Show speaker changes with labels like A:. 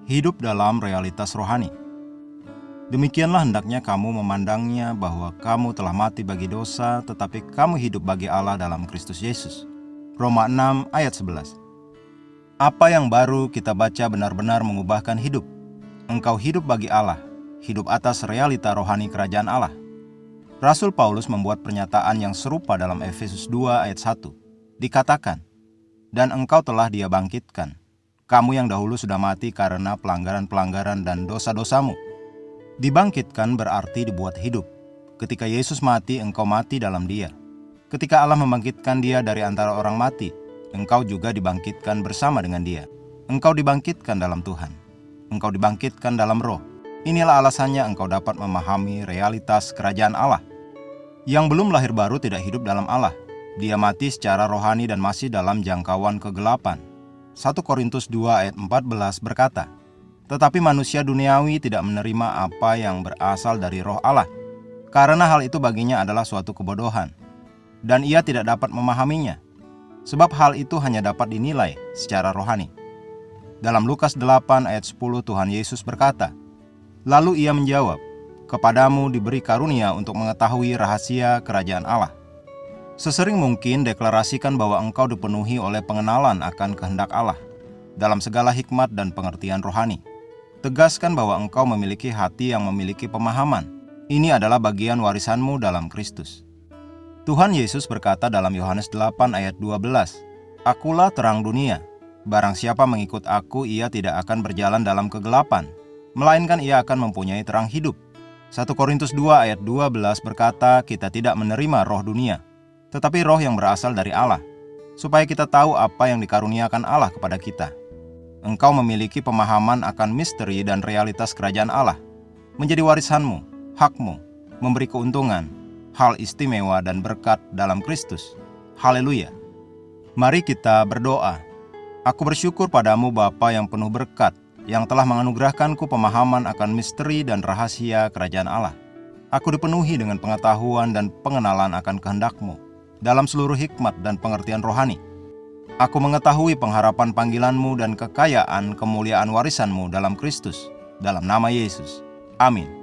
A: hidup dalam realitas rohani. Demikianlah hendaknya kamu memandangnya, bahwa kamu telah mati bagi dosa, tetapi kamu hidup bagi Allah dalam Kristus Yesus. Roma 6 ayat 11. Apa yang baru kita baca benar-benar mengubahkan hidup. Engkau hidup bagi Allah, hidup atas realita rohani kerajaan Allah. Rasul Paulus membuat pernyataan yang serupa dalam Efesus 2 ayat 1. Dikatakan, dan engkau telah Dia bangkitkan, kamu yang dahulu sudah mati karena pelanggaran-pelanggaran dan dosa-dosamu. Dibangkitkan berarti dibuat hidup. Ketika Yesus mati, engkau mati dalam Dia. Ketika Allah membangkitkan Dia dari antara orang mati, engkau juga dibangkitkan bersama dengan Dia. Engkau dibangkitkan dalam Tuhan. Engkau dibangkitkan dalam Roh. Inilah alasannya engkau dapat memahami realitas kerajaan Allah. Yang belum lahir baru tidak hidup dalam Allah. Dia mati secara rohani dan masih dalam jangkauan kegelapan. 1 Korintus 2 ayat 14 berkata, tetapi manusia duniawi tidak menerima apa yang berasal dari Roh Allah, karena hal itu baginya adalah suatu kebodohan, dan ia tidak dapat memahaminya, sebab hal itu hanya dapat dinilai secara rohani. Dalam Lukas 8 ayat 10 Tuhan Yesus berkata, lalu ia menjawab, kepadamu diberi karunia untuk mengetahui rahasia kerajaan Allah. Sesering mungkin deklarasikan bahwa engkau dipenuhi oleh pengenalan akan kehendak Allah dalam segala hikmat dan pengertian rohani. Tegaskan bahwa engkau memiliki hati yang memiliki pemahaman. Ini adalah bagian warisanmu dalam Kristus. Tuhan Yesus berkata dalam Yohanes 8 ayat 12, Akulah terang dunia. Barang siapa mengikut aku, ia tidak akan berjalan dalam kegelapan, melainkan ia akan mempunyai terang hidup. 1 Korintus 2 ayat 12 berkata, kita tidak menerima roh dunia, tetapi roh yang berasal dari Allah, supaya kita tahu apa yang dikaruniakan Allah kepada kita. Engkau memiliki pemahaman akan misteri dan realitas kerajaan Allah, menjadi warisanmu, hakmu, memberi keuntungan, hal istimewa dan berkat dalam Kristus. Haleluya. Mari kita berdoa. Aku bersyukur padamu Bapa yang penuh berkat, yang telah menganugerahkanku pemahaman akan misteri dan rahasia kerajaan Allah. Aku dipenuhi dengan pengetahuan dan pengenalan akan kehendak-Mu dalam seluruh hikmat dan pengertian rohani. Aku mengetahui pengharapan panggilan-Mu dan kekayaan kemuliaan warisan-Mu dalam Kristus, dalam nama Yesus. Amin.